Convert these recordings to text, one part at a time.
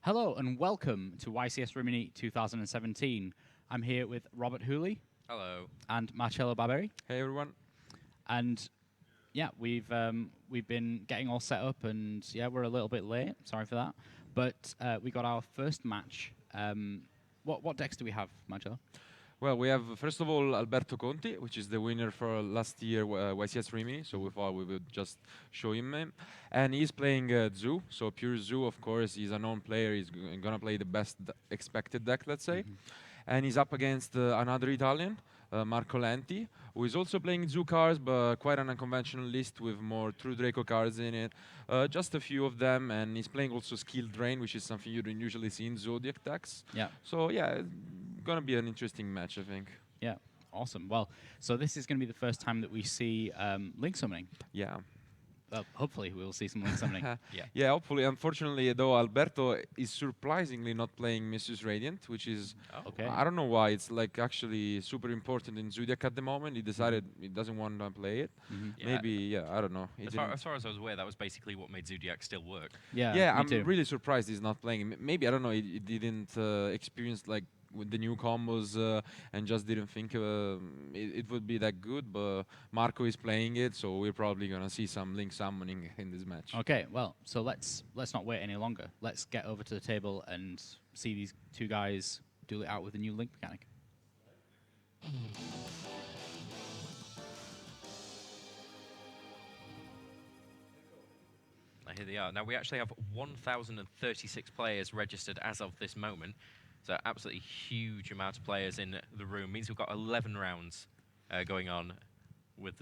Hello and welcome to YCS Rimini 2017. I'm here with Robert Hooley Hello. and Marcello Barberi, Hey everyone. and yeah, we've been getting all set up, and yeah, we're a little bit late. Sorry for that, but we got our first match. What decks do we have, Marcello? Well, we have first of all Alberto Conti, which is the winner for last year YCS Rimini. So we thought we would just show him, and he's playing Zoo. So pure Zoo, of course, he's a known player. He's gonna play the best expected deck, let's say, and he's up against another Italian, Marco Lenti, who is also playing Zoo cards, but quite an unconventional list with more true Draco cards in it. Just a few of them, and he's playing also Skill Drain, which is something you don't usually see in Zoodiac decks. Yeah. So yeah, gonna be an interesting match, I think. Yeah, awesome. Well, so this is going to be the first time that we see link summoning. Yeah. Well, hopefully we will see some link summoning. Yeah. Yeah, hopefully. Unfortunately, though, Alberto is surprisingly not playing Mrs. Radiant, which is, Okay. I don't know why. It's like actually super important in Zoodiac at the moment. He decided he doesn't want to play it. Yeah. Maybe, yeah, I don't know. He As far, didn't- as far as I was aware, that was basically what made Zoodiac still work. Yeah, yeah, me I'm too. really surprised he's not playing. Maybe, I don't know, he didn't experience like with the new combos and just didn't think it would be that good, but Marco is playing it, so we're probably gonna see some link summoning in this match. Okay, well, so let's not wait any longer. Let's get over to the table and see these two guys duel it out with the new link mechanic. Here they are. Now, we actually have 1,036 players registered as of this moment. So absolutely huge amount of players in the room. Means we've got 11 rounds going on with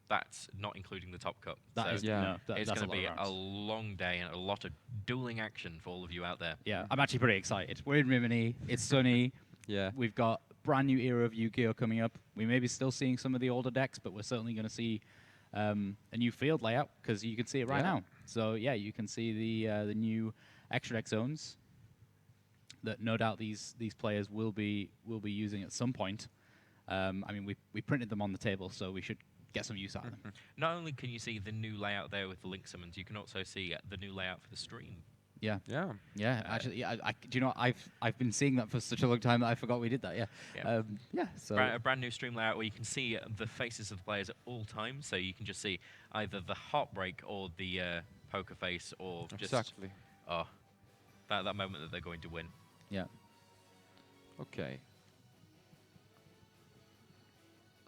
that's not including the top cup. That so is yeah. no, that, it's that's going to a be lot of a rounds. long day and a lot of dueling action for all of you out there. Yeah, I'm actually pretty excited. We're in Rimini. It's sunny. Yeah. We've got brand new era of Yu-Gi-Oh coming up. We may be still seeing some of the older decks, but we're certainly going to see a new field layout because you can see it right Yeah. now. So yeah, you can see the new extra deck zones that no doubt these players will be using at some point. I mean, we printed them on the table, so we should get some use out of them. Not only can you see the new layout there with the link summons, you can also see the new layout for the stream. Yeah, Yeah. yeah. Actually, yeah. Do you know? I've been seeing that for such a long time that I forgot we did that. Yeah, Yeah. yeah. So A brand new stream layout where you can see the faces of the players at all times, so you can just see either the heartbreak or the poker face, or just Exactly. that moment that they're going to win. yeah. Okay.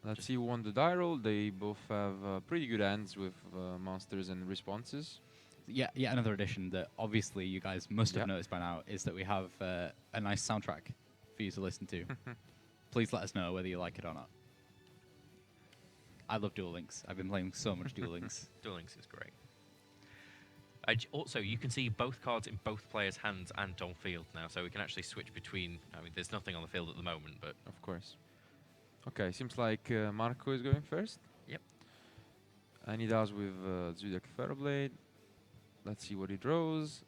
Let's see who won the die roll. They both have pretty good hands with monsters and responses. Yeah, yet another addition that obviously you guys must have Yeah. noticed by now is that we have a nice soundtrack for you to listen to. Please let us know whether you like it or not. I love Duel Links. I've been playing so much Duel Links. Duel Links is great. Also, you can see both cards in both players' hands and on field now, so we can actually switch between. I mean, there's nothing on the field at the moment, but Of course. Okay, seems like Marco is going first. Yep. And he does with Zoodiac Ferroblade. Let's see what he draws.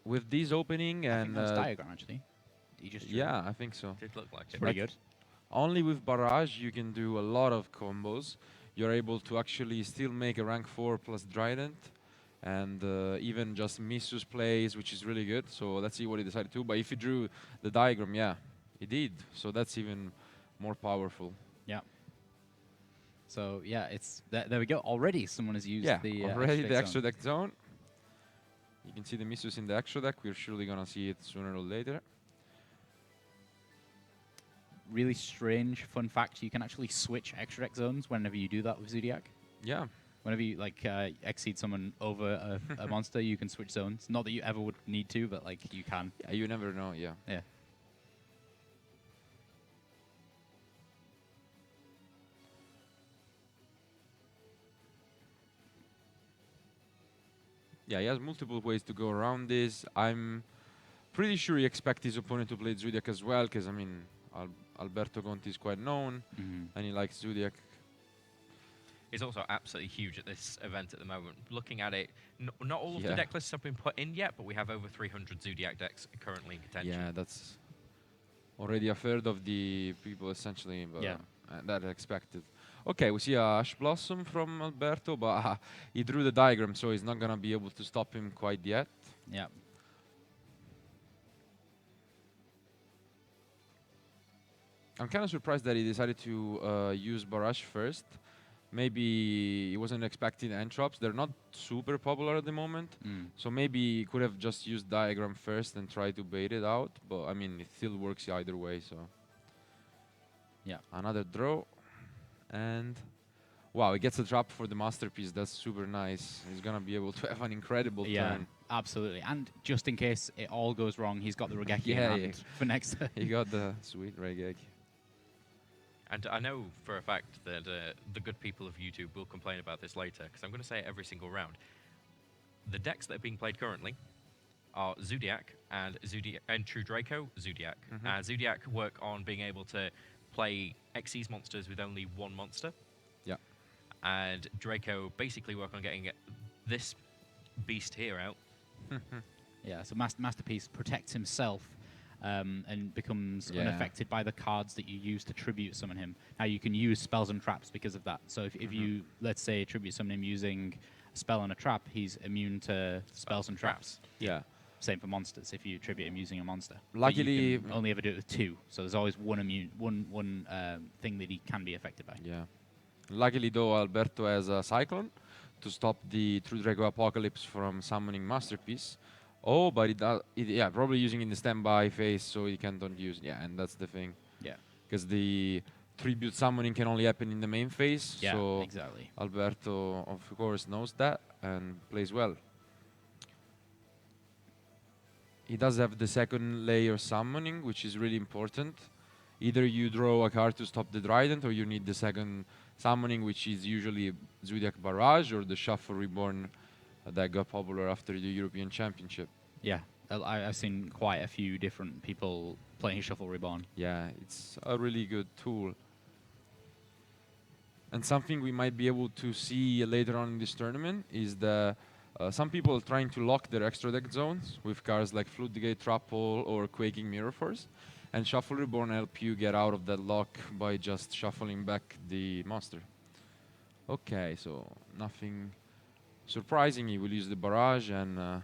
With this opening I think and that's diagram actually. You just drew. yeah, I think so. it did look like It's it. pretty Like- good. Only with Barrage you can do a lot of combos. You're able to actually still make a rank 4 plus Trident, and even just Missus plays, which is really good. So let's see what he decided to. But if he drew the diagram, yeah, he did. So that's even more powerful. Yeah. So yeah, it's there we go. Already someone has used Yeah, the already the zone. extra deck zone. You can see the Missus in the extra deck. We're surely gonna see it sooner or later. Really strange fun fact: you can actually switch extra deck zones whenever you do that with Zoodiac. Yeah, Whenever you like exceed someone over a monster, you can switch zones. Not that you ever would need to, but like you can. yeah, you never know. Yeah. Yeah. Yeah, he has multiple ways to go around this. I'm pretty sure he expects his opponent to play Zoodiac as well, because I mean, Alberto Conti is quite known, and he likes Zoodiac. It's also absolutely huge at this event at the moment. Looking at it, not all of the Yeah. deck lists have been put in yet, but we have over 300 Zoodiac decks currently in contention. Yeah, that's already a third of the people essentially, but Yeah. that expected. Okay, we see a Ash Blossom from Alberto, but he drew the diagram, so he's not gonna be able to stop him quite yet. Yeah. I'm kind of surprised that he decided to use Barrage first. Maybe he wasn't expecting Entrops. They're not super popular at the moment. So maybe he could have just used Diagram first and tried to bait it out. But I mean, it still works either way, so. Yeah. Another draw. And wow, he gets a trap for the masterpiece. That's super nice. He's gonna be able to have an incredible turn. Absolutely. And just in case it all goes wrong, he's got the Regeki in hand for next turn. He got the sweet Regeki. And I know for a fact that the good people of YouTube will complain about this later, because I'm going to say it every single round. The decks that are being played currently are Zoodiac and True Draco, Zoodiac. Zoodiac work on being able to play Xyz monsters with only one monster. Yeah. And Draco basically work on getting this beast here out. Yeah, so Masterpiece protects himself and becomes unaffected by the cards that you use to tribute summon him. Now you can use spells and traps because of that. So if you, let's say, tribute summon him using a spell and a trap, he's immune to spells and traps. Yeah. Same for monsters. If you tribute him using a monster, luckily, you can only ever do it with 2. So there's always one thing that he can be affected by. Yeah. Luckily, though, Alberto has a Cyclone to stop the True Draco Apocalypse from summoning Masterpiece. Oh, but yeah, probably using in the standby phase, so he can't use. Yeah, and that's the thing. Yeah. Because the tribute summoning can only happen in the main phase. Yeah, so exactly. Alberto, of course, knows that and plays well. He does have the second layer summoning, which is really important. Either you draw a card to stop the Trident, or you need the second summoning, which is usually Zoodiac Barrage or the Shuffle Reborn that got popular after the European Championship. Yeah, I've seen quite a few different people playing Shuffle Reborn. Yeah, it's a really good tool. And something we might be able to see later on in this tournament is the some people are trying to lock their extra deck zones with cards like Floodgate, Trap Hole, or Quaking Mirror Force. And Shuffle Reborn help you get out of that lock by just shuffling back the monster. Okay, so nothing surprising. He will use the Barrage and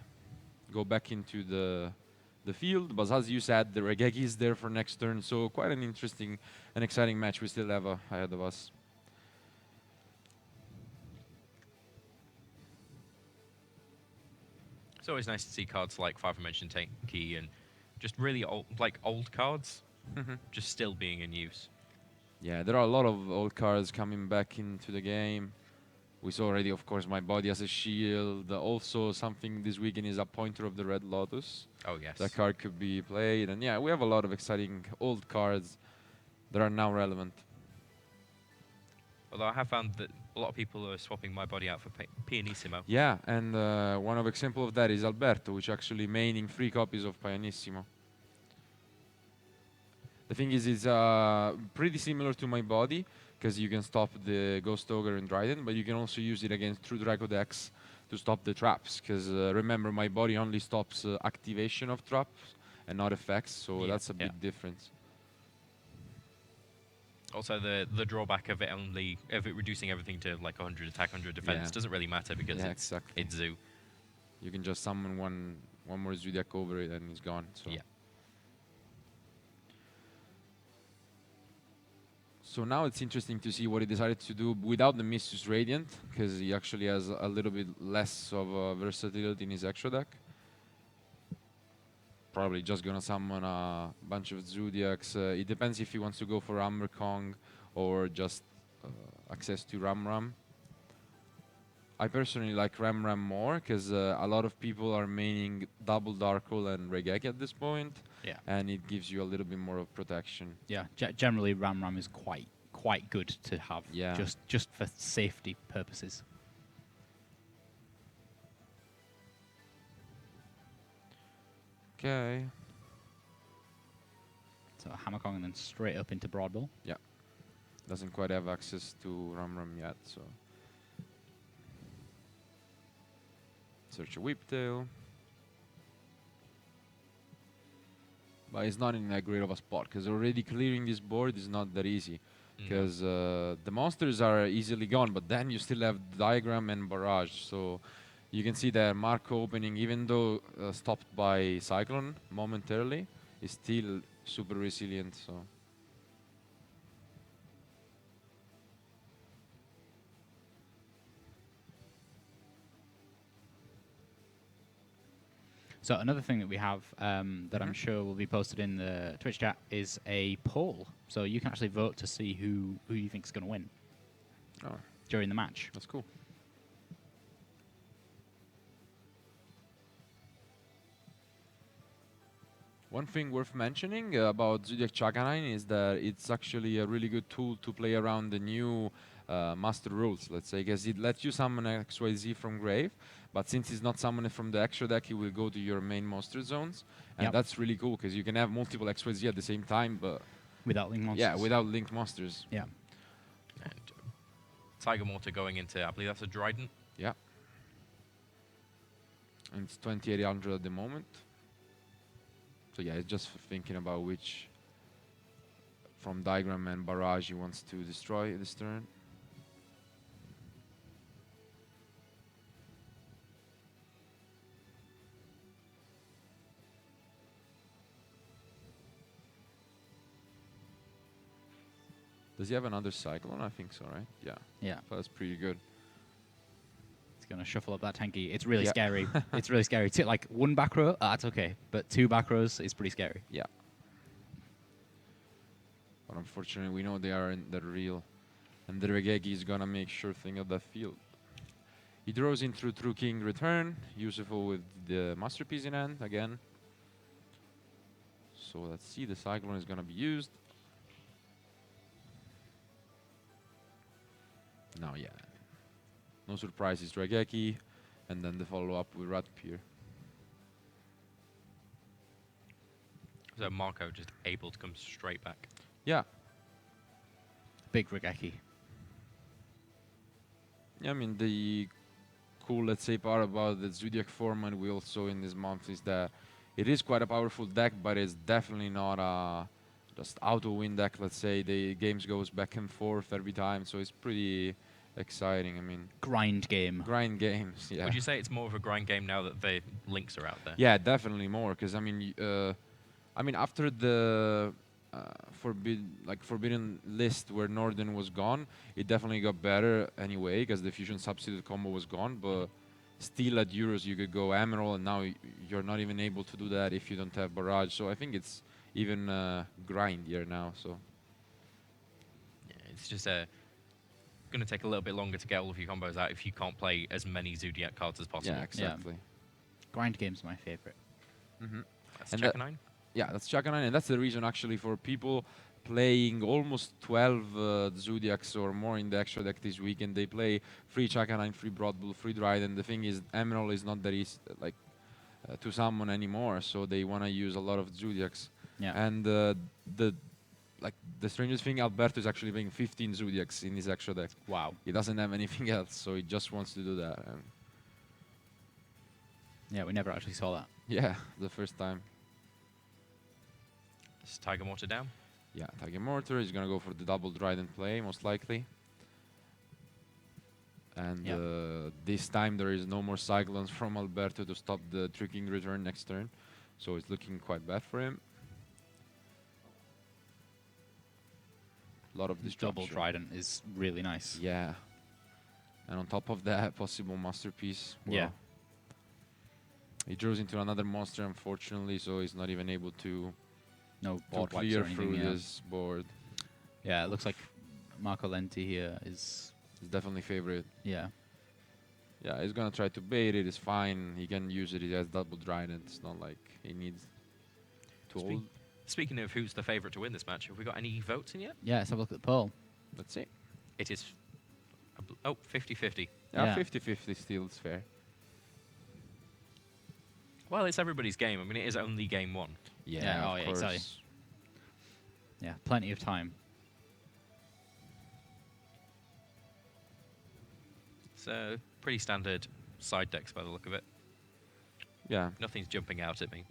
go back into the field. But as you said, the Regeki is there for next turn, so quite an interesting and exciting match we still have ahead of us. It's always nice to see cards like Five Dimension Key and just really old cards just still being in use. Yeah, there are a lot of old cards coming back into the game. We saw already, of course, My Body as a Shield. Also, something this weekend is a Pointer of the Red Lotus. Oh, yes. That card could be played. And yeah, we have a lot of exciting old cards that are now relevant. Although I have found that a lot of people are swapping My Body out for Pianissimo. Yeah, and one of example of that is Alberto, which actually maining 3 copies of Pianissimo. The thing is, it's pretty similar to My Body, because you can stop the Ghost Ogre and Trident, but you can also use it against True Draco decks to stop the traps, because remember, My Body only stops activation of traps and not effects, so that's a big difference. Also, the drawback of it reducing everything to like 100 attack, 100 defense doesn't really matter because it's Zoo. You can just summon one more Zoodiac over it and it's gone. So. Yeah. So now it's interesting to see what he decided to do without the Missus Radiant, because he actually has a little bit less of versatility in his extra deck. Probably just gonna summon a bunch of Zoodiacs. It depends if he wants to go for Hammer Kong or just access to Ram Ram. I personally like Ram Ram more because a lot of people are maining double Dark Hole and Regeki at this point. Yeah. And it gives you a little bit more of protection. Yeah, generally Ram Ram is quite good to have. Yeah. Just for safety purposes. Okay. So Hammer Kong and then straight up into Broadbill. Yeah. Doesn't quite have access to Ram Ram yet, so. Search a Whiptail. But it's not in that great of a spot, because already clearing this board is not that easy. Because the monsters are easily gone, but then you still have Diagram and Barrage, so you can see that Marco opening, even though stopped by Cyclone momentarily, is still super resilient. So So another thing that we have that I'm sure will be posted in the Twitch chat is a poll. So you can actually vote to see who you think is going to win during the match. That's cool. One thing worth mentioning about Zoodiac Chakanine is that it's actually a really good tool to play around the new master rules, let's say, because it lets you summon XYZ from grave, but since it's not summoned from the extra deck, it will go to your main monster zones, and that's really cool because you can have multiple XYZ at the same time, but without linked monsters. yeah, without linked monsters. Yeah. And Tiger Mortar going into, I believe that's a Dryden. Yeah. And it's 2800 at the moment. So yeah, it's just thinking about which from diagram and barrage he wants to destroy this turn. Does he have another Cyclone? I think so, right? Yeah. Yeah. That's pretty good. It's going to shuffle up that tanky. It's really scary. It's really scary. Like one back row, that's okay. But two back rows is pretty scary. Yeah. But unfortunately, we know they are in the real. And the Regeki is going to make sure thing of that field. He draws in through True King return. Useful with the Masterpiece in hand again. So let's see. The Cyclone is going to be used. No, yeah. No surprises, Drageki, and then the follow-up with Ratpier. So Marco just able to come straight back. Yeah. Big Regeki. Yeah, I mean, the cool, let's say, part about the Zoodiac format we also in this month is that it is quite a powerful deck, but it's definitely not a just auto-win deck, let's say. The games goes back and forth every time, so it's pretty exciting. I mean, Grind game. grind games, yeah. Would you say it's more of a grind game now that the links are out there? Yeah, definitely more, because I mean, after the forbidden list where Northern was gone, it definitely got better anyway, because the fusion substitute combo was gone. But still, at Euros, you could go Emerald, and now you're not even able to do that if you don't have Barrage. So I think it's even grindier now. So Yeah, it's just going to take a little bit longer to get all of your combos out if you can't play as many Zoodiac cards as possible. yeah, exactly. Grind game's my favorite. That's And Chakanine. Yeah, that's Chakanine, and that's the reason actually for people playing almost 12 Zoodiacs or more in the extra deck this weekend. They play free Chakanine, free Broad Bull, free Dryden. The thing is, Emerald is not that easy to summon anymore, so they want to use a lot of Zoodiacs. Yeah. And the strangest thing, Alberto is actually playing 15 Zoodiacs in his extra deck. Wow. He doesn't have anything else, so he just wants to do that. And Yeah, we never actually saw that. yeah, the first time. Is Tiger Mortar down? Yeah, Tiger Mortar is gonna go for the double Dryden play, most likely. And this time there is no more Cyclones from Alberto to stop the tricking return next turn. So it's looking quite bad for him. A lot of destruction. Double Trident is really nice. Yeah. And on top of that, possible Masterpiece. Well, Yeah. he draws into another monster, unfortunately, so he's not even able to No board wipes clear or anything. through Yeah. this board. Yeah, it looks like Marco Lenti here is. He's definitely favorite. Yeah. Yeah, he's gonna try to bait it. It's fine. He can use it. He has double Trident. It's not like he needs to hold. Speaking of who's the favourite to win this match, have we got any votes in yet? Yeah, let's have a look at the poll. Let's see. It is 50-50. Yeah, Yeah. 50-50 still is fair. Well, it's everybody's game. I mean, it is only game one. Yeah, of course. exactly. Yeah, plenty of time. So, pretty standard side decks by the look of it. Yeah. Nothing's jumping out at me.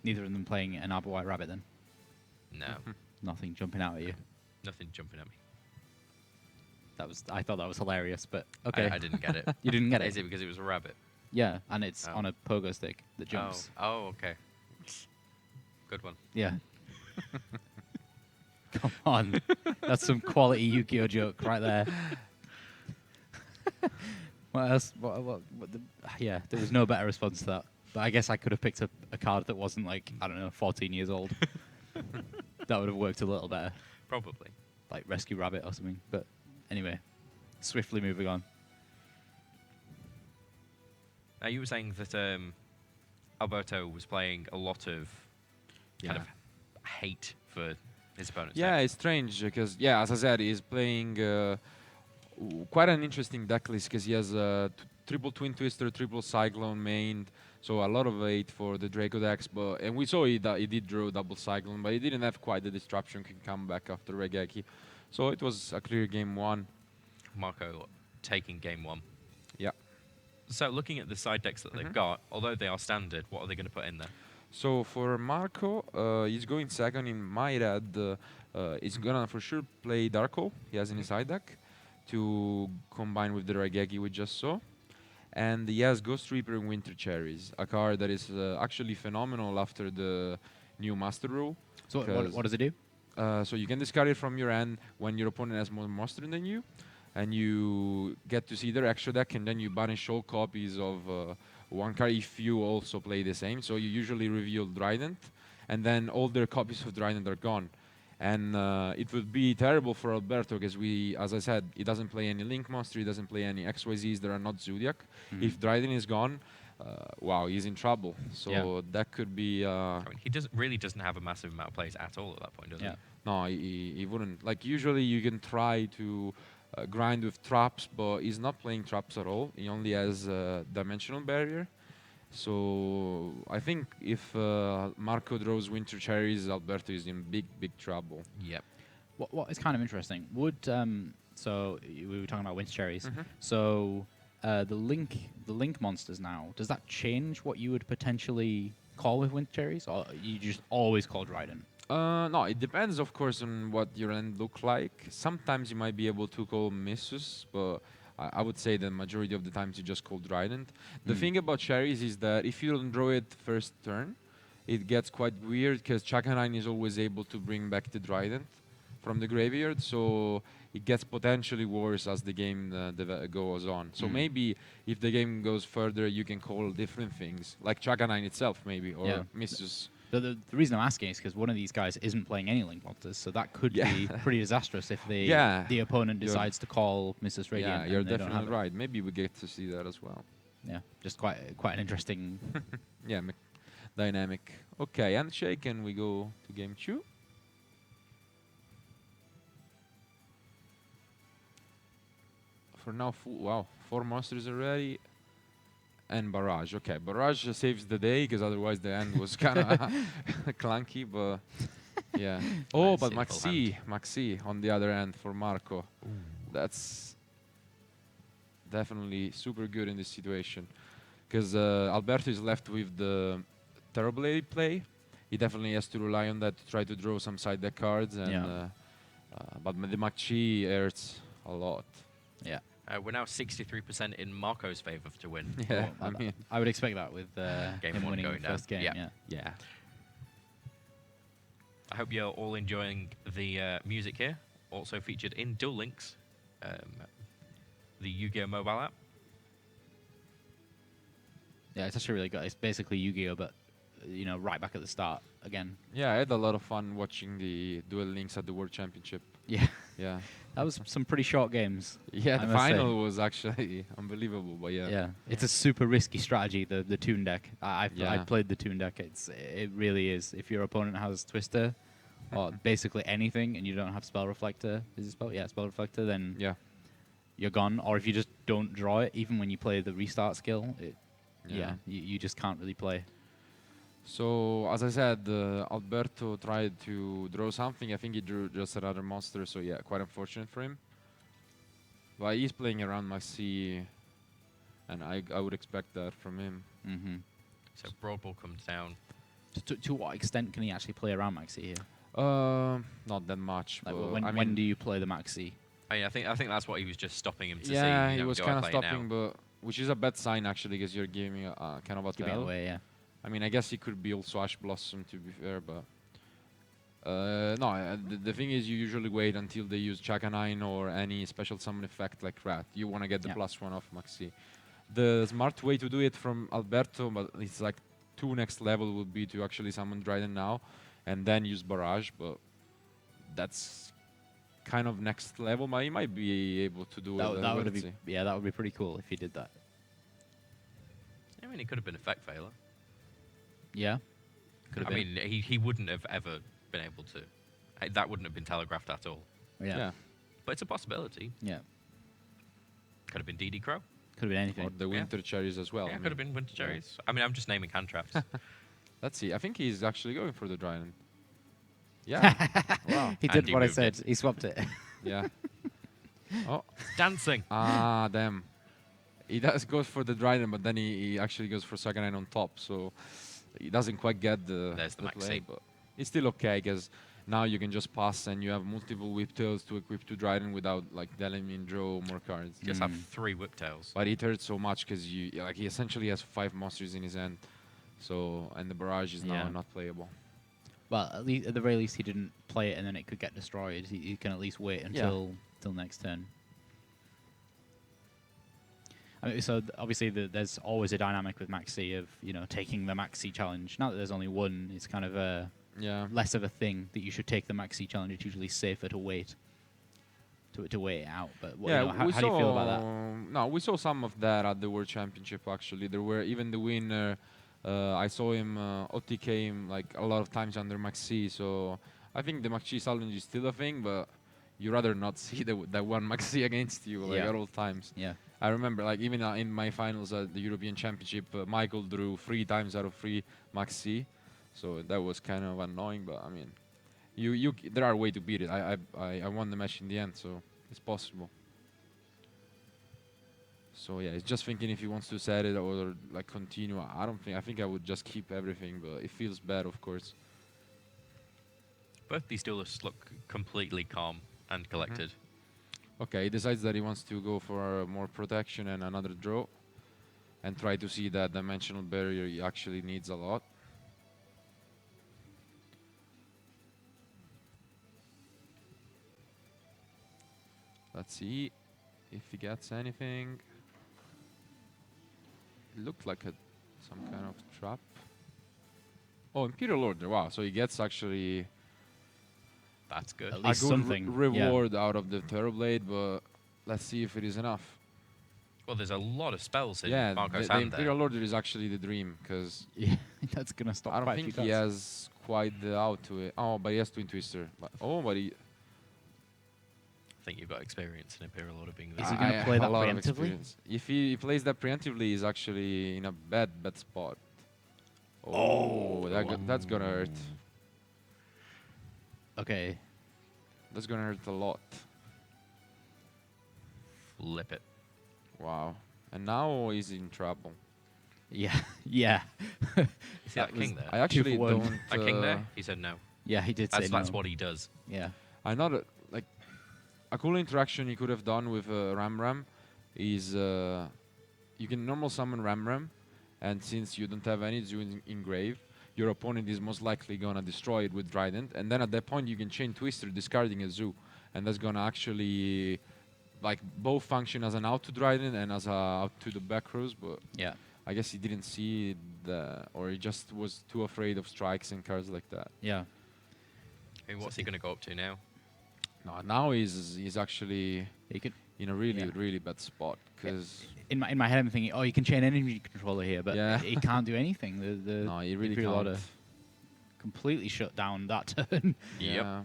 Neither of them playing an Arbor White Rabbit then. No, Nothing jumping out at you. nothing jumping at me. I thought that was hilarious, but okay. I didn't get it. You didn't get Is it? it because it was a rabbit? Yeah, and it's Oh. on a pogo stick that jumps. Oh, okay. Good one. Yeah. Come on. That's some quality Yu-Gi-Oh joke right there. What else? Yeah, there was no better response to that. But I guess I could have picked up a card that wasn't like, I don't know, 14 years old. That would have worked a little better. Probably. Like Rescue Rabbit or something. But anyway, swiftly moving on. Now, you were saying that Alberto was playing a lot of kind of hate for his opponents. Yeah, it's strange because, yeah, as I said, he's playing quite an interesting deck list because he has triple Twin Twister, triple Cyclone main, so a lot of weight for the Draco decks. And we saw he did draw double Cyclone, but he didn't have quite the disruption can come back after Regeki. So it was a clear game one. Marco taking game one. Yeah. So looking at the side decks that they've got, although they are standard, what are they going to put in there? So for Marco, he's going second in my head. He's gonna for sure play Draco. He has in his side deck to combine with the Raigeki we just saw. And he has Ghost Reaper and Winter Cherries, a card that is actually phenomenal after the new Master Rule. So what does it do? So you can discard it from your hand when your opponent has more monster than you, and you get to see their extra deck, and then you banish all copies of one card if you also play the same. So you usually reveal Trident, and then all their copies of Trident are gone. And it would be terrible for Alberto because as I said, he doesn't play any Link monster, he doesn't play any XYZs that are not Zoodiac. If Trident is gone, wow, he's in trouble. So that could be... I mean, he really doesn't have a massive amount of plays at all at that point, does he? No, he wouldn't. Like, usually you can try to grind with traps, but he's not playing traps at all. He only has Dimensional Barrier. So I think if Marco draws Winter Cherries, Alberto is in big trouble. Yep. What is kind of interesting, would so we were talking about Winter Cherries. So the link monsters now, does that change what you would potentially call with Winter Cherries, or you just always call Trident? No, it depends, of course, on what your end look like. Sometimes you might be able to call Missus, but I would say the majority of the times you just call Trident. The thing about Cherries is that if you don't draw it first turn, it gets quite weird because Chakanine is always able to bring back the Trident from the graveyard, so it gets potentially worse as the game goes on. So maybe if the game goes further, you can call different things, like Chakanine itself maybe, or Missus. The reason I'm asking is because one of these guys isn't playing any Link monsters, so that could be pretty disastrous if the opponent decides to call Mrs. Radiant. Yeah, you're definitely right. Maybe we get to see that as well. Yeah, just quite an interesting... dynamic. Okay, handshake, and we go to game 2. For now, 4 monsters already. And Barrage. Okay, Barrage saves the day because otherwise the end was kind of clunky, but yeah. Oh, but Maxi on the other end for Marco. That's definitely super good in this situation because Alberto is left with the Terrible play. He definitely has to rely on that to try to draw some side deck cards, and but the Maxi hurts a lot. Yeah. We're now 63% in Marco's favor to win. Yeah, I mean, I would expect that with game him one winning going the first down. game. Yeah. I hope you're all enjoying the music here. Also featured in Duel Links, the Yu-Gi-Oh! Mobile app. Yeah, it's actually really good. It's basically Yu-Gi-Oh, but right back at the start again. Yeah, I had a lot of fun watching the Duel Links at the World Championship. Yeah, that was some pretty short games. Yeah, the final was actually unbelievable. But yeah, it's a super risky strategy. The Toon deck. I played the Toon deck. It really is. If your opponent has Twister or basically anything, and you don't have Spell Reflector, is it Spell? Yeah, Spell Reflector. Then you're gone. Or if you just don't draw it, even when you play the restart skill, you just can't really play. So, as I said, Alberto tried to draw something. I think he drew just another monster, so yeah, quite unfortunate for him. But he's playing around Maxi, and I would expect that from him. So Broad Ball comes down. To what extent can he actually play around Maxi here? Not that much. Like, but when do you play the Maxi? I think that's what he was just stopping him to see. Yeah, he was kind of stopping, but which is a bad sign actually, because you're giving kind of a Giving it away, yeah. I mean, I guess he could be also Ash Blossom, to be fair, but No, the thing is, you usually wait until they use Chaka 9 or any special summon effect like Rat. You want to get the Yeah. +1 off Maxi. The smart way to do it from Alberto, but it's like 2 next level, would be to actually summon Dryden now and then use Barrage, but that's kind of next level. He might be able to do it. That would let's be see. yeah, that would be pretty cool if he did that. I mean, it could have been effect failure. Yeah. Could have I been. mean, he wouldn't have ever been able to. That wouldn't have been telegraphed at all. Yeah. But it's a possibility. Yeah. Could have been DD Crow. Could have been anything. Or the Winter Cherries as well. Yeah, I could have mean. been Winter Cherries. I mean, I'm just naming hand traps. Let's see. I think he's actually going for the Dryden. Yeah. Wow. He did Andy what I moved said. it. He swapped it. Yeah. Oh. Dancing. Ah, damn. He does goes for the Dryden, but then he actually goes for Saga 9 on top, so he doesn't quite get the, There's the play, Maxi. but it's still okay, because now you can just pass and you have multiple whip tails to equip to Dryden without like telling me draw more cards. You just have 3 whiptails. But it hurts so much because he essentially has 5 monsters in his hand, so and the barrage is now Yeah. not playable. Well, at the very least, he didn't play it, and then it could get destroyed. He can at least wait until next turn. I mean, so obviously, there's always a dynamic with Maxi of taking the Maxi challenge. Now that there's only one, it's kind of Yeah. less of a thing that you should take the Maxi challenge. It's usually safer to wait. To wait it out. But how do you feel about that? No, we saw some of that at the World Championship. Actually, there were even the winner. I saw him OTK him like a lot of times under Maxi. So I think the Maxi challenge is still a thing, but you rather not see that one Maxi against you like at all times. Yeah. I remember like even in my finals at the European Championship, Michael drew 3 times out of 3 Maxi, so that was kind of annoying. But I mean, there are ways to beat it. I won the match in the end, so it's possible. So yeah, it's just thinking if he wants to set it or like continue. I think I would just keep everything, but it feels bad, of course. Both these duelists look completely calm and collected. Okay, he decides that he wants to go for more protection and another draw, and try to see that dimensional barrier he actually needs a lot. Let's see if he gets anything. It looked like some kind of trap. Oh, Imperial Order. Wow, so he gets actually That's good. At a least good something. reward out of the Terrorblade, but let's see if it is enough. Well, there's a lot of spells in Yeah, Marco's the hand there. Imperial Order is actually the dream, because Yeah, that's gonna stop. I don't quite a think few he cards. has quite the out to it. Oh, but he has Twin Twister. But he... I think you've got experience in Imperial Order being Is there. he gonna I play have a that lot of preemptively? experience. If he plays that preemptively, he's actually in a bad spot. Oh, that's gonna hurt. Okay. That's gonna hurt a lot. Flip it. Wow. And now he's in trouble. Yeah. Yeah. You see That that king was- there? I actually one. don't... That king there? He said no. Yeah, he did say That's no. what he does. Yeah. I know that, like, a cool interaction you could have done with Ram is you can normal summon Ram, and since you don't have any Zoo in grave, your opponent is most likely gonna destroy it with Trident, and then at that point you can chain Twister discarding a Zoo, and that's gonna actually like both function as an out to Trident and as a out to the back rows, but Yeah. I guess he didn't see or he just was too afraid of strikes and cards like that. Yeah. I mean, what's he going to go up to now? No, now he's actually He could. in a really Yeah. really bad spot, because In my head, I'm thinking, oh, you can chain energy controller here, but Yeah. he can't do anything. The no, he really Imperial can't. Order completely shut down that turn. Yep. Yeah.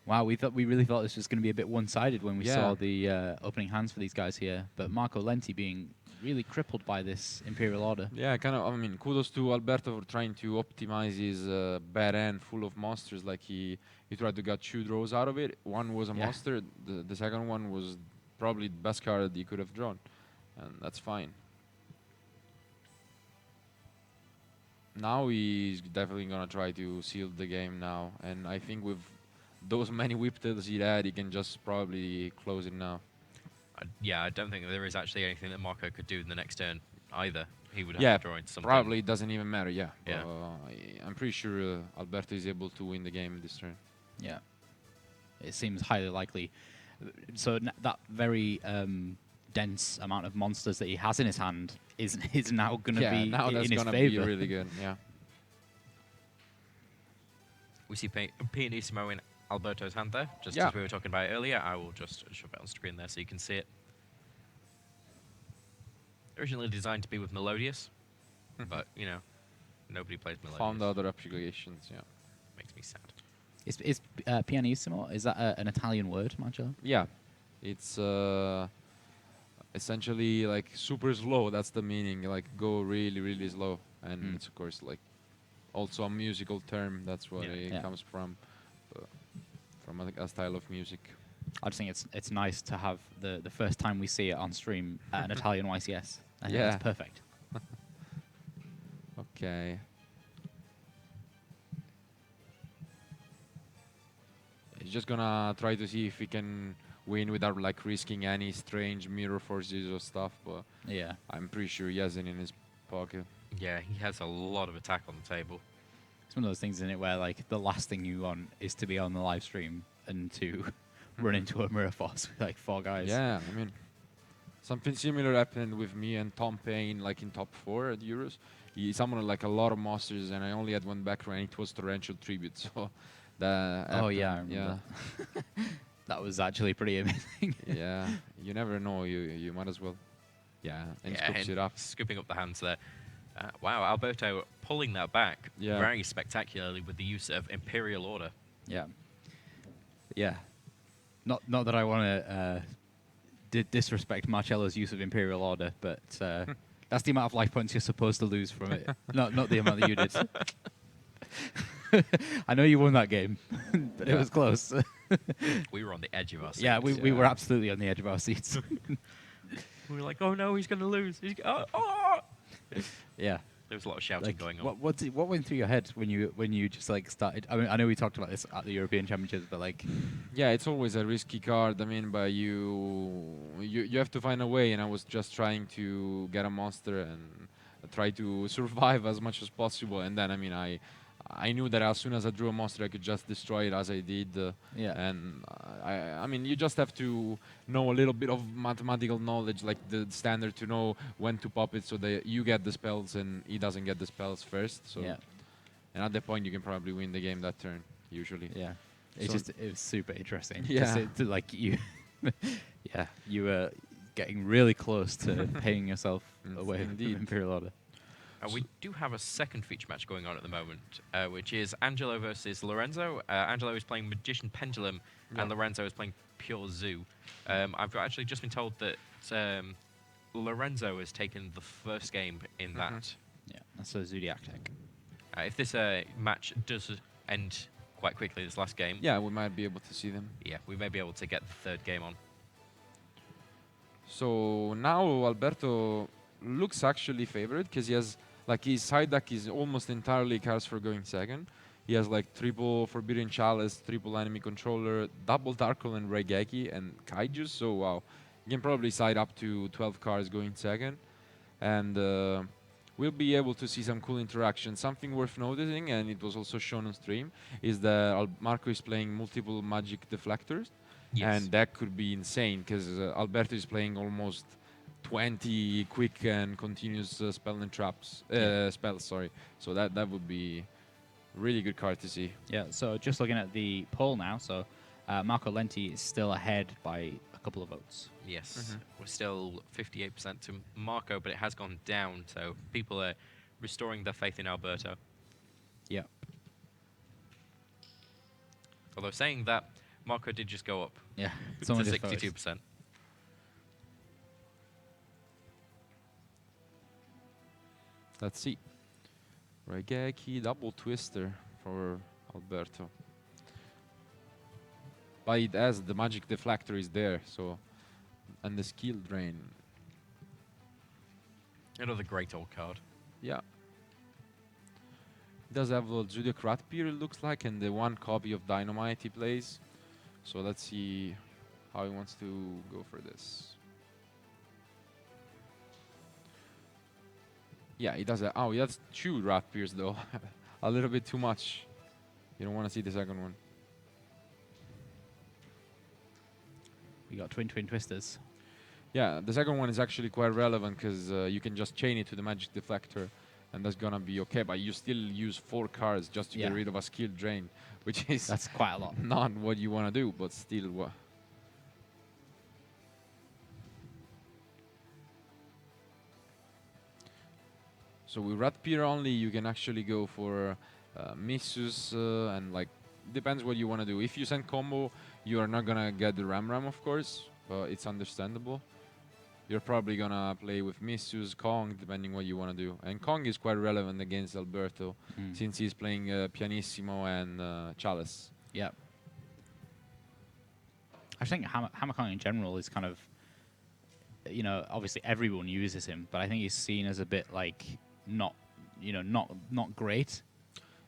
Wow, we really thought this was going to be a bit one-sided when we Yeah. saw the opening hands for these guys here. But Marco Lenti being really crippled by this Imperial Order. Yeah, kind of. I mean, kudos to Alberto for trying to optimize his bad end full of monsters. Like he tried to get 2 draws out of it. One was a Yeah. monster. The second one was probably the best card he could have drawn, and that's fine. Now he's definitely gonna try to seal the game now, and I think with those many whip tails he had, he can just probably close it now. Yeah, I don't think there is actually anything that Marco could do in the next turn either. he would have Yeah, to draw into something. probably it doesn't even matter. Yeah, Yeah. I'm pretty sure Alberto is able to win the game this turn. Yeah. It seems highly likely. So that very dense amount of monsters that he has in his hand is now going to Yeah, be now in that's his gonna favor. be really good. Yeah. We see Pianissimo in Alberto's hand there, just Yeah. as we were talking about earlier. I will just shove it on screen there so you can see it. Originally designed to be with Melodious, but, you know, nobody plays Melodious. Found other applications. Yeah. Makes me sad. Is pianissimo, is that an Italian word, Marcello? Yeah, it's essentially like super slow. That's the meaning. Like go really, really slow, and it's of course like also a musical term. That's where Yeah. it Yeah. comes from a style of music. I just think it's nice to have the first time we see it on stream at an Italian YCS. I think Yeah. that's perfect. Okay. He's just gonna try to see if he can win without like risking any strange mirror forces or stuff, but Yeah. I'm pretty sure he has it in his pocket. Yeah, he has a lot of attack on the table. It's one of those things, isn't it, where like the last thing you want is to be on the live stream and to run into a mirror force with like 4 guys. Yeah, I mean, something similar happened with me and Tom Payne, like in top 4 at Euros. He summoned like a lot of monsters, and I only had one background. It was Torrential Tribute, so that. Oh yeah, I happened, remember. That was actually pretty amazing. yeah. You never know. You might as well. Yeah, and Yeah, scoops and it up. scooping up the hands there. Wow, Alberto pulling that back Yeah. very spectacularly with the use of Imperial Order. Yeah. Yeah. Not that I want to disrespect Marcello's use of Imperial Order, but that's the amount of life points you're supposed to lose from it. not the amount that you did. I know you won that game, but it was close. We were on the edge of our seats. Yeah, we Yeah. were absolutely on the edge of our seats. We were like, oh no, he's going to lose. Oh! Yeah. There was a lot of shouting Like, going on. what went through your head when you just like started? I mean, I know we talked about this at the European Championships, but like, Yeah, it's always a risky card. I mean, but you have to find a way, and I was just trying to get a monster and try to survive as much as possible. And then, I mean, I knew that as soon as I drew a monster, I could just destroy it as I did. yeah, And I mean, you just have to know a little bit of mathematical knowledge, like the standard, to know when to pop it so that you get the spells and he doesn't get the spells first. So, yeah, and at that point, you can probably win the game that turn, usually. yeah. It's So- it was super interesting. Yeah. Like you, yeah, you were getting really close to paying yourself away Indeed. from Imperial Order. We do have a second feature match going on at the moment, which is Angelo versus Lorenzo. Angelo is playing Magician Pendulum, and Lorenzo is playing Pure Zoo. I've actually just been told that Lorenzo has taken the first game in that. Yeah, that's a Zoodiac deck. If this match does end quite quickly, this last game, Yeah, we might be able to see them. yeah, we may be able to get the third game on. So now Alberto looks actually favored because he has like his side deck is almost entirely cards for going second. He has like triple Forbidden Chalice, triple Enemy Controller, double Darkle and Raigeki and Kaiju. So wow, he can probably side up to 12 cards going second, and we'll be able to see some cool interaction. Something worth noticing, and it was also shown on stream, is that Marco is playing multiple Magic Deflectors. Yes. And that could be insane because Alberto is playing almost 20 quick and continuous spell and traps spells. Sorry, so that would be really good card to see. Yeah. So just looking at the poll now, so Marco Lenti is still ahead by a couple of votes. Yes, we're still 58% to Marco, but it has gone down, so people are restoring their faith in Alberto. Yeah. Although saying that, Marco did just go up Yeah. It's to only the first. 62%. Let's see. Raigeki double twister for Alberto. But it has the magic deflector is there, so and the skill drain. Another great old card. Yeah. It does have a Zoodiac Rat Peer, it looks like, and the one copy of Dynamite he plays. So let's see how he wants to go for this. Yeah, he does that. Oh, he has 2 rapiers though. A little bit too much. You don't want to see the second one. We got twin twisters. Yeah, the second one is actually quite relevant because you can just chain it to the magic deflector, and that's gonna be okay. But you still use 4 cards just to get Yeah. rid of a skill drain, which is That's quite a lot. not what you want to do, but still what. So with rat peer only, you can actually go for missus and like depends what you want to do. If you send combo, you are not gonna get the ram of course, but it's understandable. You're probably gonna play with missus Kong depending what you want to do, and Kong is quite relevant against Alberto since he's playing pianissimo and chalice. Yeah. I think Hammer Kong in general is kind of, you know, obviously everyone uses him, but I think he's seen as a bit like not great.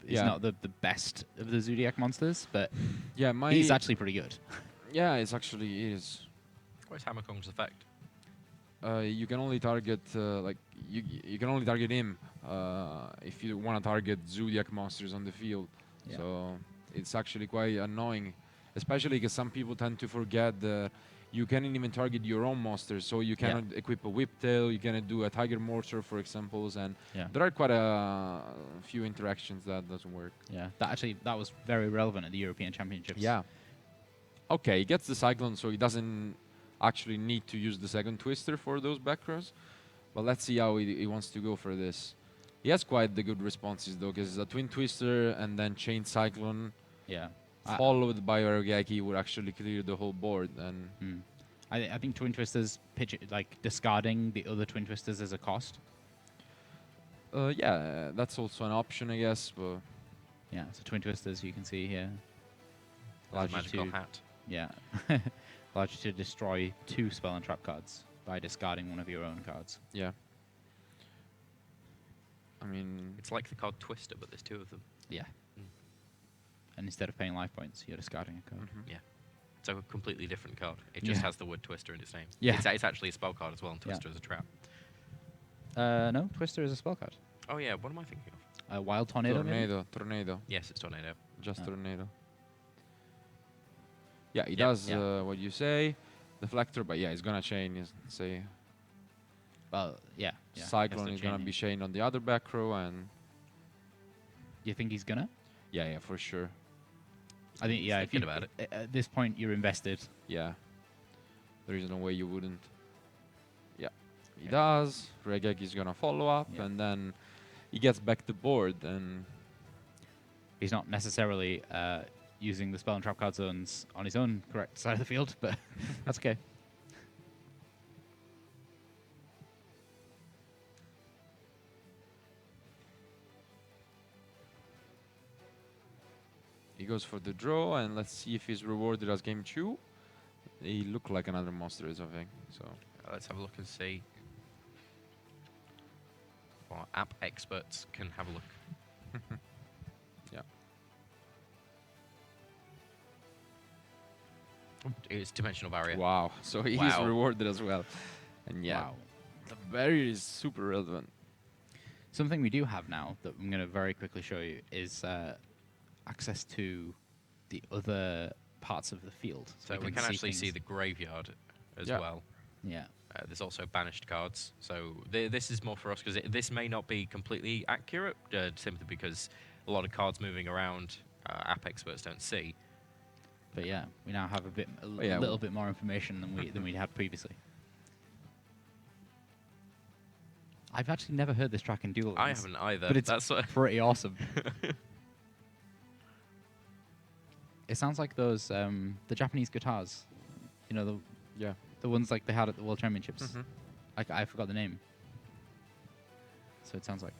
He's Yeah. not the best of the Zoodiac monsters, but Yeah, he's actually pretty good. yeah, it's actually is. What's Hammer Kong's effect? You can only target like you can only target him if you want to target Zoodiac monsters on the field. Yeah. So it's actually quite annoying, especially because some people tend to forget that you cannot even target your own monsters. So you cannot equip a whiptail, you cannot do a tiger mortar, for examples, and there are quite a few interactions that doesn't work. Yeah, that was very relevant at the European Championships. Yeah. Okay, he gets the cyclone, so he doesn't actually need to use the second twister for those back rows. But let's see how he wants to go for this. He has quite the good responses though, because a twin twister and then chain cyclone Yeah. followed by Origaki would actually clear the whole board. And I think twin twisters like discarding the other twin twisters as a cost. yeah, that's also an option, I guess. But Yeah, so twin twisters you can see here. That's a Allows you magical to- hat. Yeah. Allows you to destroy 2 spell and trap cards by discarding one of your own cards. yeah, I mean, It's like the card Twister, but there's 2 of them. Yeah. And instead of paying life points, you're discarding a card. Yeah. It's a completely different card. It just Yeah. has the word Twister in its name. Yeah. It's actually a spell card as well, and Yeah. Twister is a trap. No, Twister is a spell card. Oh yeah, what am I thinking of? Wild Tornado, maybe? tornado, Yes, it's Tornado. just Oh. tornado. Yeah, he Yeah, does yeah. what you say, deflector, but yeah, he's gonna chain. Say Well, yeah. Yeah, cyclone has is to gonna chain be it. chained on the other back row, and You think he's gonna? yeah, for sure. I think, yeah. If Thinking you, about it. At this point, you're invested. Yeah, there is no way you wouldn't. Yeah, he Okay. does. Regek is gonna follow up, Yeah. and then he gets back the board, and He's not necessarily using the spell and trap card zones on his own correct side of the field, but that's okay. he goes for the draw, and let's see if he's rewarded as game 2. He looked like another monster, I think. So Let's have a look and see. Our app experts can have a look. yeah, It's Dimensional Barrier. wow. So he's Wow. rewarded as well, and yeah, Wow. the barrier is super relevant. Something we do have now that I'm going to very quickly show you is access to the other parts of the field. So we can actually see things. the graveyard as Yeah. well. Yeah. There's also banished cards. So this is more for us because this may not be completely accurate, simply because a lot of cards moving around app experts don't see. But yeah, we now have a yeah, little bit more information than we had previously. I've actually never heard this track in Duel I Links, haven't either. but it's That's what pretty awesome. It sounds like those the Japanese guitars, you know, Yeah. the ones like they had at the World Championships. Mhm. I forgot the name. So it sounds like.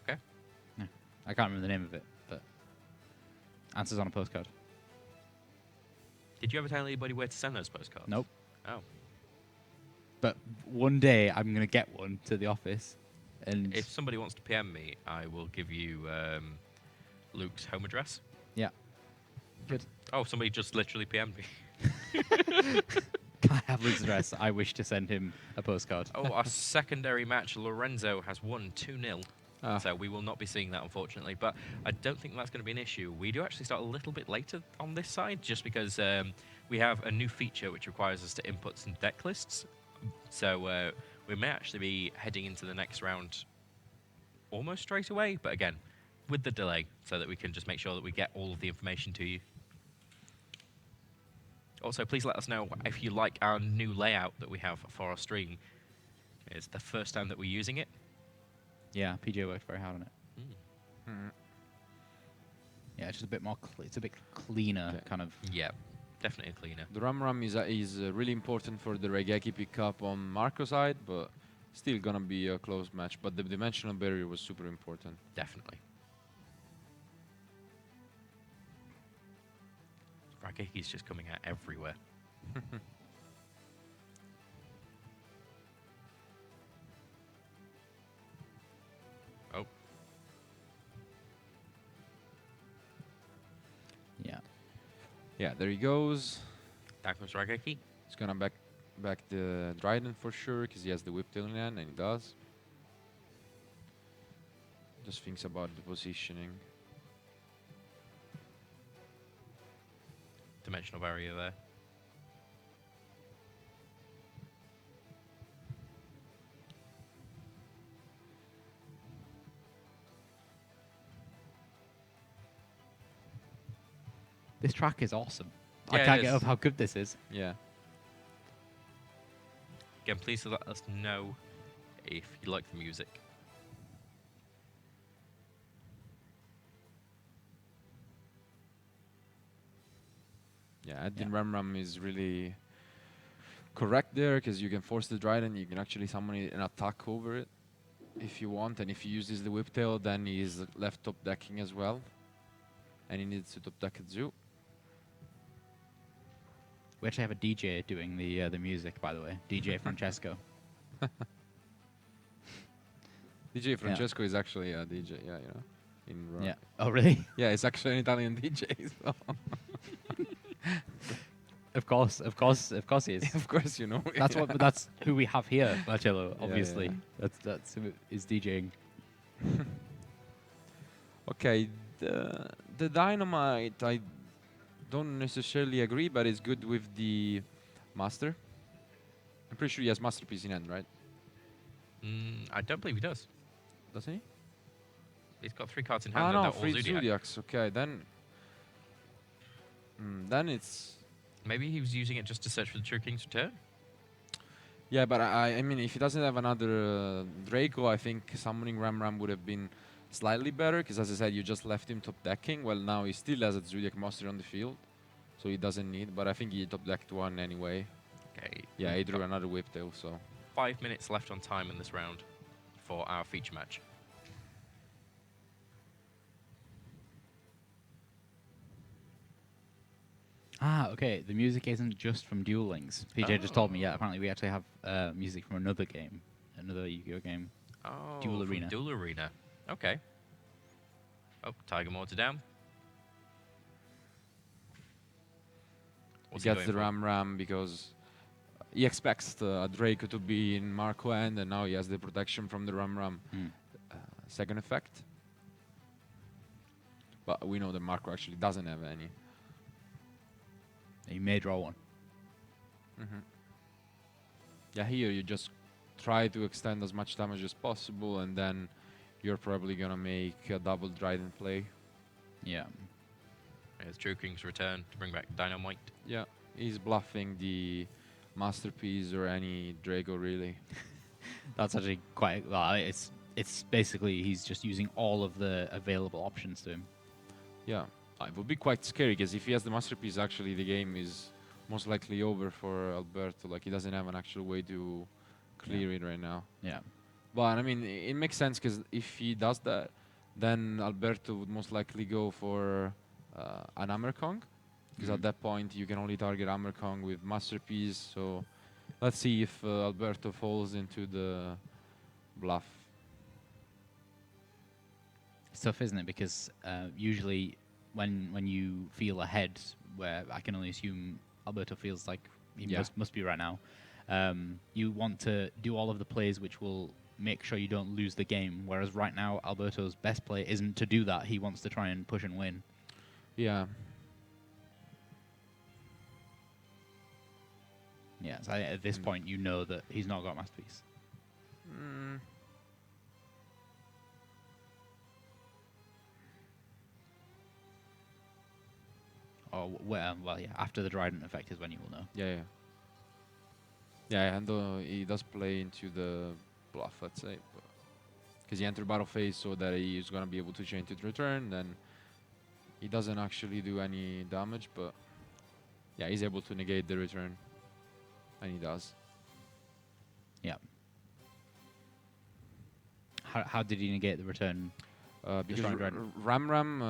Okay. Yeah. I can't remember the name of it, but answers on a postcard. Did you ever tell anybody where to send those postcards? Nope. Oh. But one day I'm gonna get one to the office, and If somebody wants to PM me, I will give you Luke's home address. yeah, good. Oh, somebody just literally PM'd me. Can I have his address? I wish to send him a postcard. Oh, our secondary match, Lorenzo has won 2-0. Ah. So we will not be seeing that, unfortunately. But I don't think that's going to be an issue. We do actually start a little bit later on this side, just because we have a new feature which requires us to input some deck lists. So we may actually be heading into the next round almost straight away, but again, with the delay, so that we can just make sure that we get all of the information to you. Also, please let us know if you like our new layout that we have for our stream. It's the first time that we're using it. Yeah, PJ worked very hard on it. Mhm. Yeah, it's just a bit more. It's a bit cleaner, Yeah. kind of. Yeah, definitely cleaner. The Ram is really important for the Regeki pickup on Marco's side, but still gonna be a close match. But the dimensional barrier was super important. Definitely. Rageki's just coming out everywhere. Oh, Yeah. Yeah, there he goes. that comes Rageki. He's gonna back the Dryden for sure, because he has the whip till in hand, and he does. Just thinks about the positioning. Dimensional barrier there. This track is awesome. Yeah, I it can't get is. over how good this is. Yeah. Again, please let us know if you like the music. Yeah, adding Ram is really correct there, because you can force the Dryden, you can actually summon it and attack over it if you want, and if he uses the Whiptail, then he's left top decking as well, and he needs to top deck a Zoo. We actually have a DJ doing the music, by the way. DJ Francesco. DJ Francesco is actually a DJ, yeah, you know, in Rome. Yeah. Oh, really? Yeah, it's actually an Italian DJ. So. Of course he is. Of course, you know. That's what. That's who we have here, Marcello. Yeah, Obviously, yeah. that's who is DJing. Okay, the Dynamite, I don't necessarily agree, but it's good with the Master. I'm pretty sure he has Masterpiece in hand, right? I don't believe he does. Doesn't he? He's got 3 cards in hand. Ah, and no, they're all 3 Zoodiac. Zoodiacs. Okay, then it's... Maybe he was using it just to search for the True King's return. Yeah, but I mean, if he doesn't have another Draco, I think summoning Ram would have been slightly better, because as I said, you just left him top decking. Well, now he still has a Zoodiac Master on the field, so he doesn't need, but I think he top decked one anyway. Okay. Yeah, he we've drew got another Whiptail, so... 5 minutes left on time in this round for our feature match. Ah, okay. The music isn't just from Duel Links. PJ just told me. Yeah, apparently we actually have music from another game, another Yu-Gi-Oh game. Oh, Duel from Arena. Duel Arena. Okay. Oh, Tiger Mortar down. He What's gets going the for? Ram because he expects the Draco to be in Marco hand, and now he has the protection from the Ram second effect. But we know that Marco actually doesn't have any. You may draw one. Yeah, here you just try to extend as much damage as possible, and then you're probably gonna make a double Dryden play. Yeah. There's True King's return to bring back Dynamite. Yeah, he's bluffing the Masterpiece or any Draco, really. That's actually quite. Well, it's basically he's just using all of the available options to him. Yeah, it would be quite scary, because if he has the Masterpiece, actually the game is most likely over for Alberto. Like, he doesn't have an actual way to clear it right now. Yeah. But I mean, it makes sense, because if he does that, then Alberto would most likely go for an Hammer Kong, because at that point you can only target Hammer Kong with Masterpiece. So let's see if Alberto falls into the bluff. It's tough, isn't it? Because usually when you feel ahead, where I can only assume Alberto feels like he Yeah. must be right now. You want to do all of the plays which will make sure you don't lose the game. Whereas right now, Alberto's best play isn't to do that. He wants to try and push and win. Yeah. Yeah, so at this point, you know that he's not got Masterpiece. Mm. Or, well, yeah, after the Dryden effect is when you will know. Yeah, yeah. Yeah, and he does play into the bluff, let's say. Because he entered battle phase so that he is going to be able to chain to the return, then he doesn't actually do any damage, but yeah, he's able to negate the return. And he does. Yeah. How did he negate the return? Because Destroying Dryden. Ram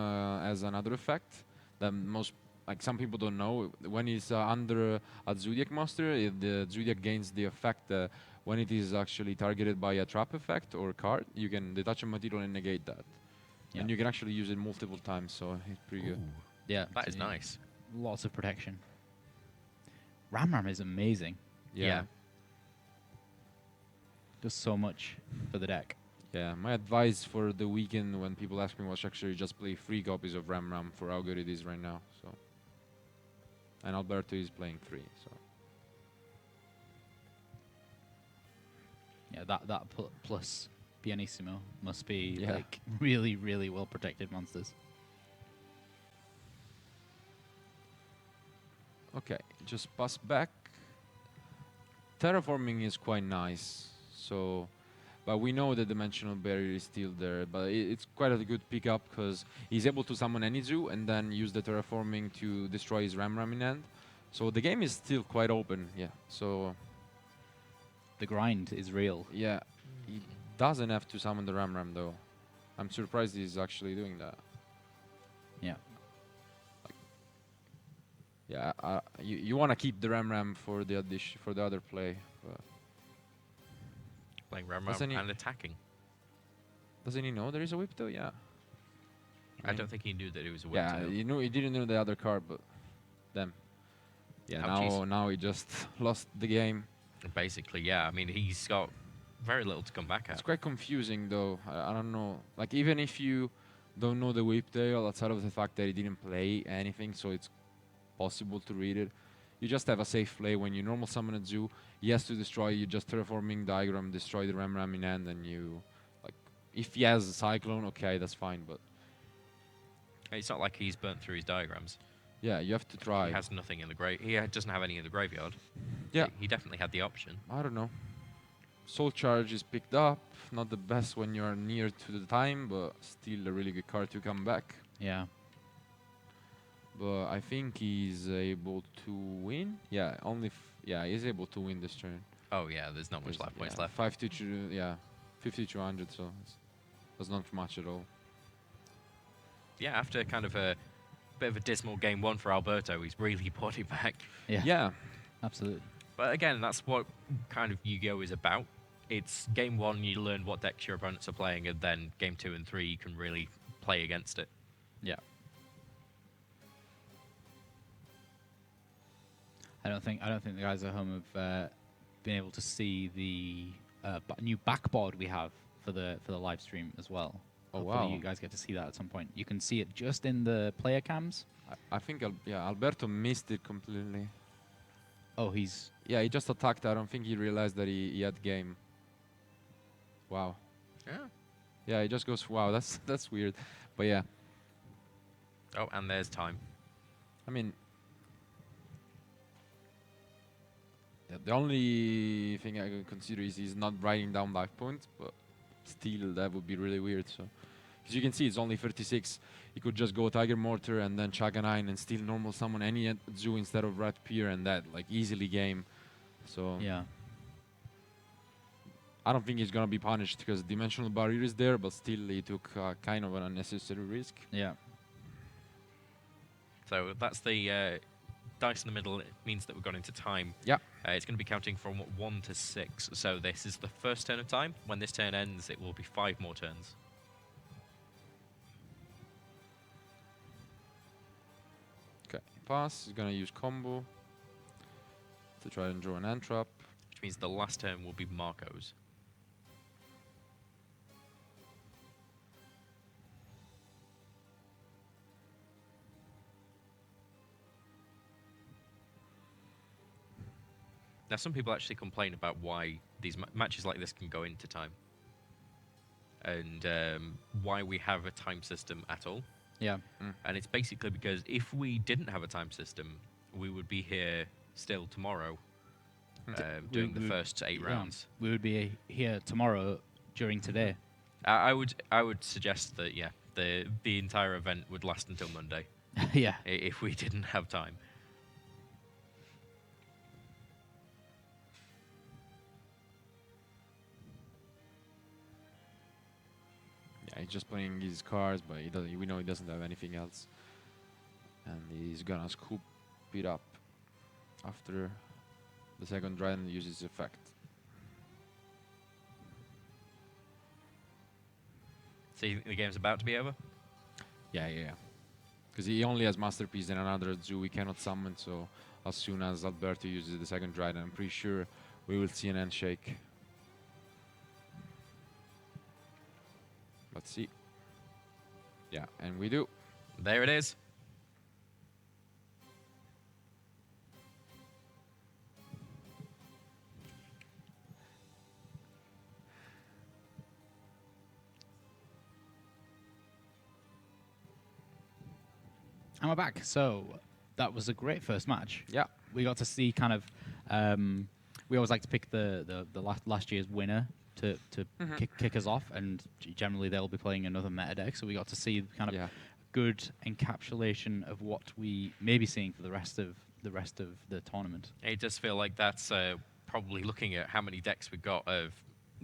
has another effect that most, like some people don't know. When he's under a Zoodiac monster, the Zoodiac gains the effect when it is actually targeted by a trap effect or card, you can detach a material and negate that. Yeah. And you can actually use it multiple times, so it's pretty good. Yeah. That so is nice. Lots of protection. Ram is amazing. Yeah. Does so much for the deck. Yeah, my advice for the weekend when people ask me was actually just play 3 copies of Ram for how good it is right now. So, and Alberto is playing 3. So Yeah, that plus Pianissimo must be Yeah. like really, really well protected monsters. okay, just pass back. Terraforming is quite nice. So, but we know the dimensional barrier is still there. But it's quite a good pickup because he's able to summon any zoo and then use the terraforming to destroy his Ram in hand. So the game is still quite open. Yeah. So The grind is real. yeah, he doesn't have to summon the Ram though. I'm surprised he's actually doing that. Yeah. Yeah, you want to keep the Ram for the for the other play. But Playing Ram Doesn't he- and attacking. doesn't he know there is a whip though? Yeah. I don't think he knew that it was a whip. Yeah, he didn't know the other card, but them. Yeah, Ouchies. now he just lost the game. Basically, yeah. I mean, he's got very little to come back It's at. quite confusing though. I don't know. Like even if you don't know the whip tail, outside of the fact that he didn't play anything, so it's possible to read it. You just have a safe play when you normal summon a zoo. He has to destroy. You just terraforming diagram, destroy the Ram in hand, and you like. If he has a cyclone, okay, that's fine. But It's not like he's burnt through his diagrams. yeah, you have to try. He has nothing in the grave. Doesn't have any in the graveyard. Yeah. He definitely had the option. I don't know. Soul Charge is picked up. Not the best when you're near to the time, but still a really good card to come back. Yeah. But I think he's able to win. Yeah, yeah, he's able to win this turn. Oh yeah, there's not much life points left. 5200, so that's not much at all. Yeah, after kind of a bit of a dismal game 1 for Alberto, he's really brought it back. Yeah. Yeah, Absolutely. But again, that's what kind of Yu-Gi-Oh is about. It's game 1, you learn what decks your opponents are playing, and then game 2 and 3, you can really play against it. Yeah. I don't think the guys at home have been able to see the new backboard we have for the live stream as well. Oh, Hopefully wow. you guys get to see that at some point. You can see it just in the player cams. I think Alberto missed it completely. Oh, he's Yeah, he just attacked. I don't think he realized that he had game. Wow. Yeah. Yeah, he just goes, wow, that's weird. But yeah, Oh, and there's time. I mean, the only thing I can consider is he's not writing down life points, but still that would be really weird. So, because you can see it's only 36. He could just go Tiger Mortar and then Chaga 9 and still normal summon any zoo instead of Rat Pier and that like easily game. So yeah. I don't think he's gonna be punished because dimensional barrier is there, but still he took kind of an unnecessary risk. Yeah. So that's the dice in the middle. It means that we've gone into time. Yeah. It's going to be counting from 1 to 6. So this is the first turn of time. When this turn ends, it will be 5 more turns. Okay, pass. He's gonna use combo. to try and draw an Antrap. Which means the last turn will be Marco's. Now, some people actually complain about why these matches like this can go into time. And why we have a time system at all. Yeah. And it's basically because if we didn't have a time system, we would be here still tomorrow doing the first 8 rounds. We would be here tomorrow during today. I would suggest that, yeah, the entire event would last until Monday. Yeah. If we didn't have time. Yeah, he's just playing his cards, but we know he doesn't have anything else. And he's gonna scoop it up after the second Dragon uses effect. So you think the game's about to be over? Yeah. Because he only has Masterpiece and another Zoo we cannot summon, so as soon as Alberto uses the second Dragon, I'm pretty sure we will see an handshake. Let's see. Yeah, and we do. There it is. And we're back. So that was a great first match. Yeah. We got to see kind of. We always like to pick the last year's winner to kick us off, and generally they'll be playing another meta deck. So we got to see kind of good encapsulation of what we may be seeing for the rest of the tournament. It does feel like that's probably looking at how many decks we've got of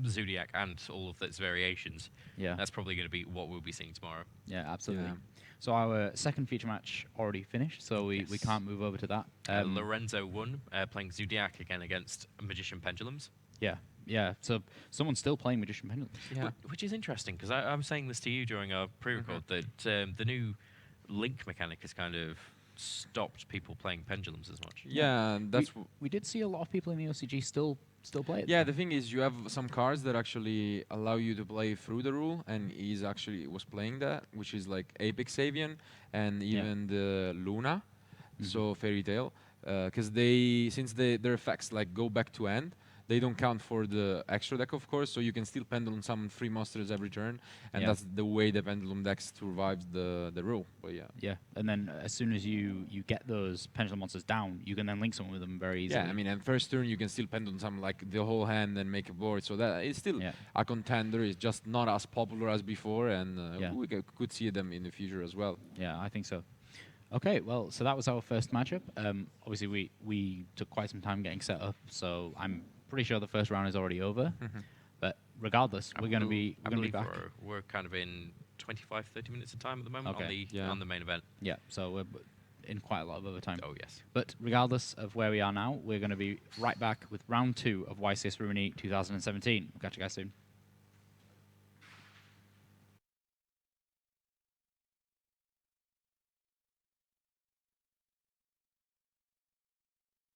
Zoodiac and all of its variations. Yeah. That's probably going to be what we'll be seeing tomorrow. Yeah, absolutely. Yeah. So our second feature match already finished, so we can't move over to that. Lorenzo won, playing Zoodiac again against Magician Pendulums. Yeah. So someone's still playing Magician Pendulums. Yeah. Which is interesting, because I'm saying this to you during our pre-record, that the new link mechanic has kind of stopped people playing Pendulums as much. Yeah, and that's We did see a lot of people in the OCG still play it. yeah. The thing is, you have some cards that actually allow you to play through the rule, and he's actually was playing that, which is like Apex Avian and even the Luna, so Fairy Tail, because since their effects like go back to end. They don't count for the extra deck, of course, so you can still Pendulum summon 3 monsters every turn, and that's the way the Pendulum deck survives the rule. But yeah, and then as soon as you get those Pendulum monsters down, you can then link someone with them very easily. Yeah, I mean, and first turn you can still Pendulum summon like the whole hand and make a board, so that is still a contender. It's just not as popular as before, and we could see them in the future as well. Yeah, I think so. Okay, well, so that was our first matchup. Obviously, we took quite some time getting set up, so I'm pretty sure the first round is already over. But regardless, we're going to be back. We're kind of in 25-30 minutes of time at the moment on the main event. Yeah, so we're in quite a lot of overtime. Oh, yes. But regardless of where we are now, we're going to be right back with round 2 of YCS Rimini 2017. We'll catch you guys soon.